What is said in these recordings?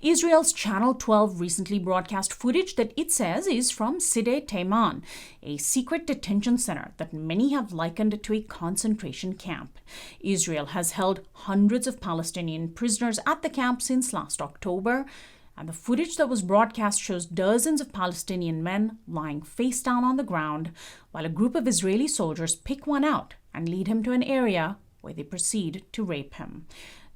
Israel's Channel 12 recently broadcast footage that it says is from Detention, a secret detention center that many have likened to a concentration camp. Israel has held hundreds of Palestinian prisoners at the camp since last October, and the footage that was broadcast shows dozens of Palestinian men lying face down on the ground while a group of Israeli soldiers pick one out and lead him to an area where they proceed to rape him.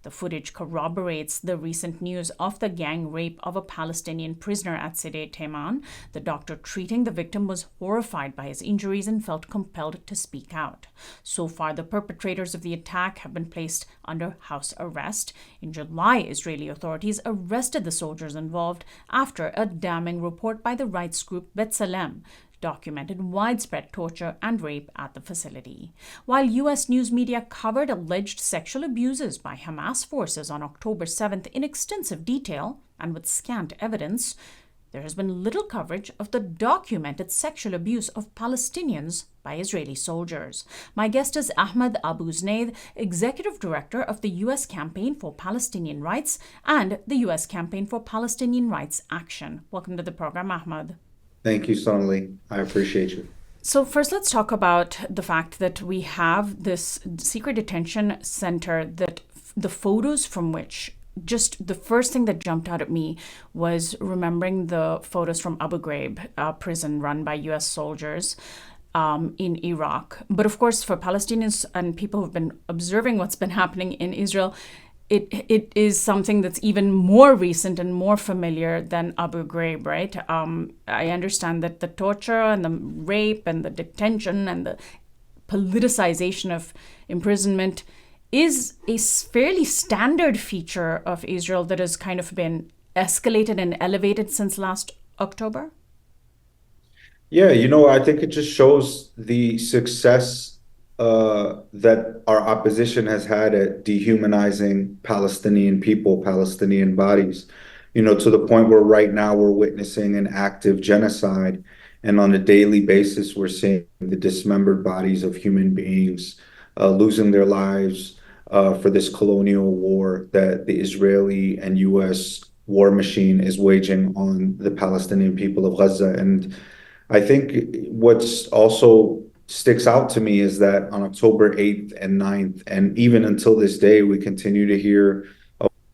The footage corroborates the recent news of the gang rape of a Palestinian prisoner at Detention. The doctor treating the victim was horrified by his injuries and felt compelled to speak out. So far, the perpetrators of the attack have been placed under house arrest. In July, Israeli authorities arrested the soldiers involved after a damning report by the rights group B'Tselem documented widespread torture and rape at the facility. While U.S. news media covered alleged sexual abuses by Hamas forces on October 7th in extensive detail and with scant evidence, there has been little coverage of the documented sexual abuse of Palestinians by Israeli soldiers. My guest is Ahmed Abu Znaid, Executive Director of the U.S. Campaign for Palestinian Rights and the U.S. Campaign for Palestinian Rights Action. Welcome to the program, Ahmed. Thank you, Sonali. I appreciate you. So first, let's talk about the fact that we have this secret detention center that the photos from which just the first thing that jumped out at me was remembering the photos from Abu Ghraib, a prison run by U.S. soldiers in Iraq. But of course, for Palestinians and people who've been observing what's been happening in Israel, it is something that's even more recent and more familiar than Abu Ghraib, right? I understand that the torture and the rape and the detention and the politicization of imprisonment is a fairly standard feature of Israel that has kind of been escalated and elevated since last October. Yeah, I think it just shows the success that our opposition has had at dehumanizing Palestinian people, Palestinian bodies, to the point where right now we're witnessing an active genocide. And on a daily basis, we're seeing the dismembered bodies of human beings losing their lives for this colonial war that the Israeli and U.S. war machine is waging on the Palestinian people of Gaza. And I think what's also sticks out to me is that on October 8th and 9th, and even until this day, we continue to hear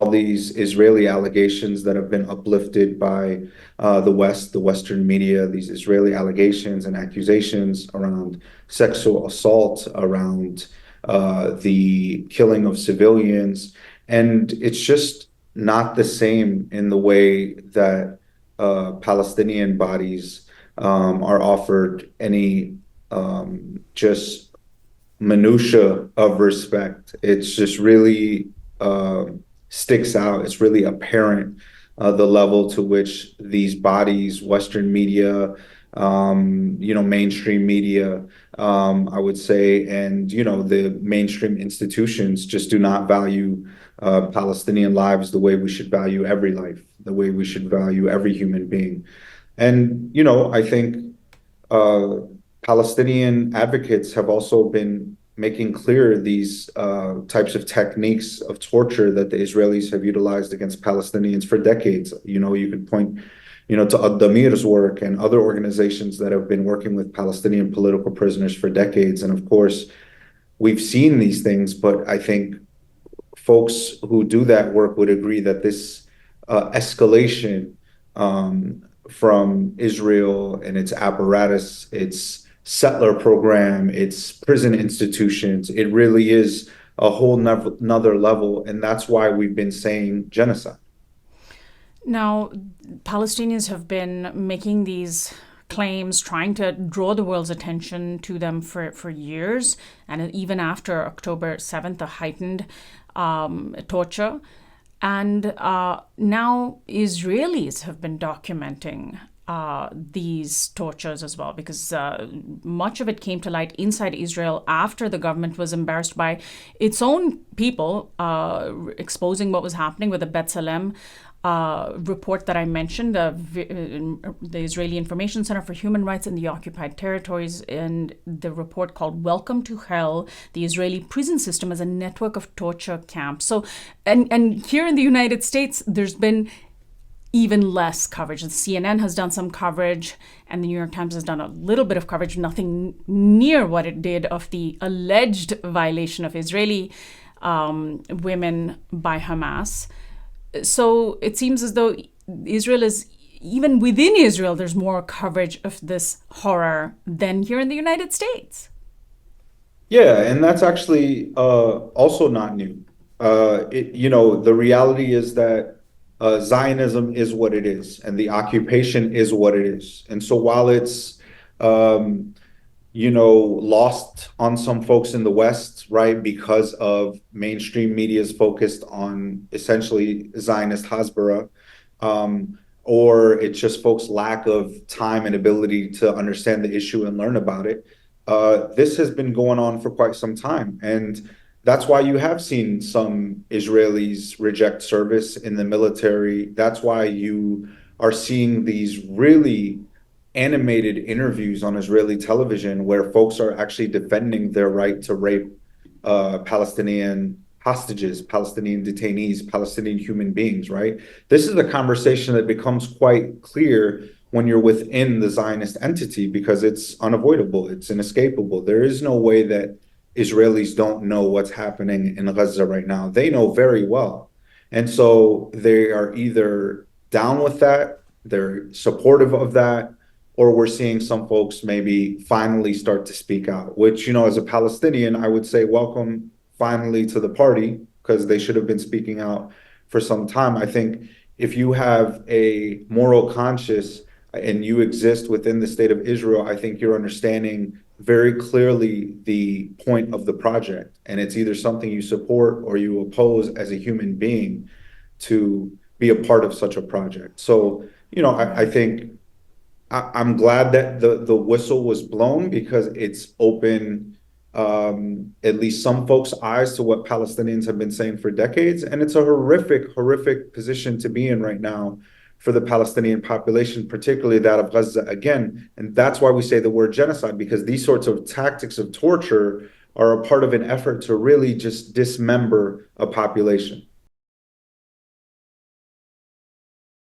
all these Israeli allegations that have been uplifted by the West, the Western media, these Israeli allegations and accusations around sexual assault, around the killing of civilians. And it's just not the same in the way that Palestinian bodies are offered any just minutia of respect. It's just really sticks out. It's really apparent the level to which these bodies, Western media, mainstream media, I would say, and the mainstream institutions just do not value Palestinian lives the way we should value every life, the way we should value every human being. And I think Palestinian advocates have also been making clear these types of techniques of torture that the Israelis have utilized against Palestinians for decades. You could point, to Ad-Damir's work and other organizations that have been working with Palestinian political prisoners for decades. And of course, we've seen these things, but I think folks who do that work would agree that this escalation from Israel and its apparatus, its settler program, its prison institutions, it really is a whole nother level. And that's why we've been saying genocide. Now, Palestinians have been making these claims, trying to draw the world's attention to them for years. And even after October 7th, the heightened torture. And now Israelis have been documenting these tortures as well, because much of it came to light inside Israel after the government was embarrassed by its own people exposing what was happening with the B'Tselem report that I mentioned, the Israeli Information Center for Human Rights in the Occupied Territories, and the report called Welcome to Hell, the Israeli Prison System as a Network of Torture Camps. So, and here in the United States, there's been even less coverage. The CNN has done some coverage, and the New York Times has done a little bit of coverage, nothing near what it did of the alleged violation of Israeli women by Hamas. So it seems as though Israel is, even within Israel, there's more coverage of this horror than here in the United States. Yeah, and that's actually also not new. The reality is that Zionism is what it is, and the occupation is what it is. And so while it's um, lost on some folks in the West, right, because of mainstream media's focused on essentially Zionist Hasbara, or it's just folks' lack of time and ability to understand the issue and learn about it. This has been going on for quite some time. And that's why you have seen some Israelis reject service in the military. That's why you are seeing these really animated interviews on Israeli television where folks are actually defending their right to rape Palestinian hostages, Palestinian detainees, Palestinian human beings, right? This is a conversation that becomes quite clear when you're within the Zionist entity because it's unavoidable, it's inescapable. There is no way that Israelis don't know what's happening in Gaza right now. They know very well. And so they are either down with that, they're supportive of that, or we're seeing some folks maybe finally start to speak out, which, as a Palestinian, I would say welcome finally to the party because they should have been speaking out for some time. I think if you have a moral conscience and you exist within the state of Israel, I think you're understanding very clearly the point of the project. And it's either something you support or you oppose as a human being to be a part of such a project. So, I think I'm glad that the whistle was blown because it's opened at least some folks' eyes to what Palestinians have been saying for decades. And it's a horrific position to be in right now for the Palestinian population, particularly that of Gaza again. And that's why we say the word genocide, because these sorts of tactics of torture are a part of an effort to really just dismember a population.